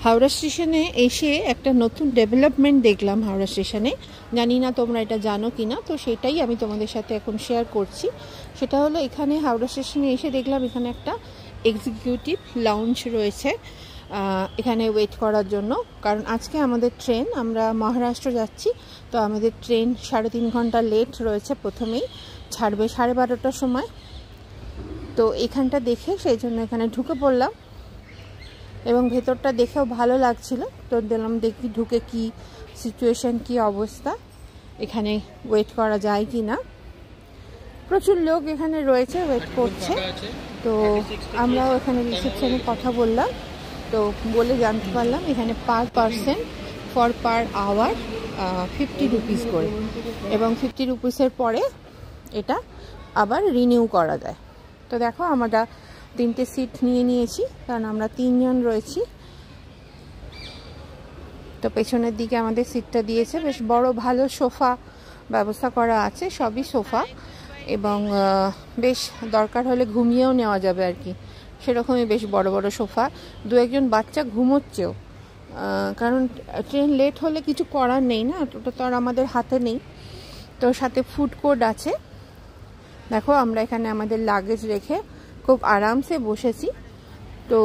হাওড়া স্টেশনে এসে একটা নতুন ডেভেলপমেন্ট দেখলাম হাওড়া স্টেশনে। জানি না তোমরা এটা জানো কি না, তো সেটাই আমি তোমাদের সাথে এখন শেয়ার করছি। সেটা হলো, এখানে হাওড়া স্টেশনে এসে দেখলাম এখানে একটা এক্সিকিউটিভ লাউঞ্জ রয়েছে এখানে ওয়েট করার জন্য। কারণ আজকে আমাদের ট্রেন, আমরা মহারাষ্ট্র যাচ্ছি, তো আমাদের ট্রেন 3.5 ঘন্টা লেট রয়েছে। প্রথমেই ছাড়বে 12:30টার সময়। তো এখানটা দেখে সেই জন্য এখানে ঢুকে পড়লাম এবং ভেতরটা দেখেও ভালো লাগছিল। তো দিলাম দেখি ঢুকে কি সিচুয়েশন, কি অবস্থা, এখানে ওয়েট করা যায় কি না। প্রচুর লোক এখানে রয়েছে, ওয়েট করছে। তো আমরাও এখানে রিসেপশনে কথা বললাম, তো বলে জানতে পারলাম এখানে per person for per hour 50 rupees করে, এবং 50 রুপিসের পরে এটা আবার রিনিউ করা যায়। তো দেখো আমরা 3টে সিট নিয়ে নিয়েছি, কারণ আমরা 3 জন রয়েছি। তো পেছনের দিকে আমাদের সিটটা দিয়েছে, বেশ বড় ভালো সোফা ব্যবস্থা করা আছে, সবই সোফা, এবং বেশ দরকার হলে ঘুমিয়েও নেওয়া যাবে আর কি, সেরকমই বেশ বড় বড় সোফা। 2-1 বাচ্চা ঘুমোচ্ছেও, কারণ ট্রেন লেট হলে কিছু করার নেই না, ওটা তো আর আমাদের হাতে নেই। তো সাথে ফুড কোর্ট আছে। দেখো আমরা এখানে আমাদের লাগেজ রেখে খুব আরামসে বসেছি। তো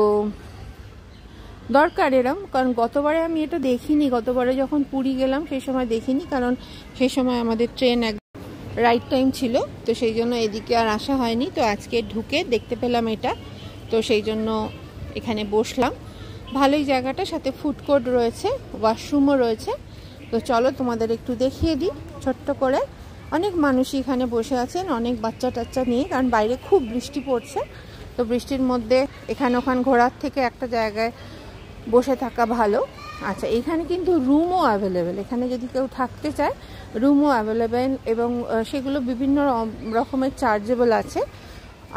দরকার এরম, কারণ গতবারে আমি এটা দেখিনি, গতবারে যখন পুরী গেলাম সেই সময় দেখিনি, কারণ সেই সময় আমাদের ট্রেন এক রাইট টাইম ছিল, তো সেই জন্য এদিকে আর আসা হয়নি। তো আজকে ঢুকে দেখতে পেলাম এটা, তো সেই জন্য এখানে বসলাম। ভালোই জায়গাটা, সাথে ফুড কোর্ট রয়েছে, ওয়াশরুমও রয়েছে। তো চলো তোমাদের একটু দেখিয়ে দিই ছোট্ট করে। অনেক মানুষই এখানে বসে আছেন, অনেক বাচ্চা টাচ্চা নিয়ে, কারণ বাইরে খুব বৃষ্টি পড়ছে। তো বৃষ্টির মধ্যে এখানে ওখান ঘোরার থেকে একটা জায়গায় বসে থাকা ভালো। আচ্ছা, এখানে কিন্তু রুমও অ্যাভেলেবেল, এখানে যদি কেউ থাকতে চায় রুমও অ্যাভেলেবেল, এবং সেগুলো বিভিন্ন রকমের চার্জেবল আছে।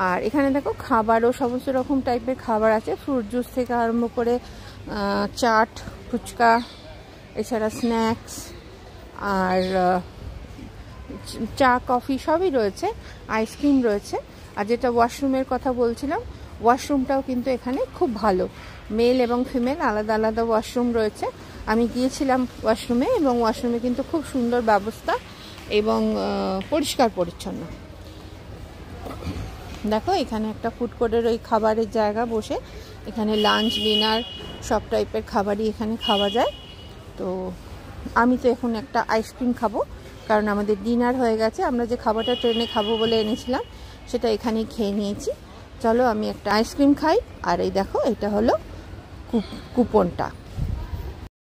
আর এখানে দেখো খাবারও সমস্ত রকম টাইপের খাবার আছে, ফ্রুট জুস থেকে আরম্ভ করে চাট, ফুচকা, এছাড়া স্ন্যাক্স, আর চা কফি সবই রয়েছে, আইসক্রিম রয়েছে। আর যেটা ওয়াশরুমের কথা বলছিলাম, ওয়াশরুমটাও কিন্তু এখানে খুব ভালো, মেল এবং ফিমেল আলাদা আলাদা ওয়াশরুম রয়েছে। আমি গিয়েছিলাম ওয়াশরুমে, এবং ওয়াশরুমে কিন্তু খুব সুন্দর ব্যবস্থা এবং পরিষ্কার পরিচ্ছন্ন। দেখো এখানে একটা ফুড কোর্টের ওই খাবারের জায়গা, বসে এখানে লাঞ্চ ডিনার সব টাইপের খাবারই এখানে খাওয়া যায়। তো আমি তো এখন একটা আইসক্রিম খাবো, কারণ আমাদের ডিনার হয়ে গেছে। আমরা যে খাবারটা ট্রেনে খাবো বলে এনেছিলাম সেটা এখানেই খেয়ে নিয়েছি। চলো আমি একটা আইসক্রিম খাই। আর এই দেখো এটা হলো কুপনটা।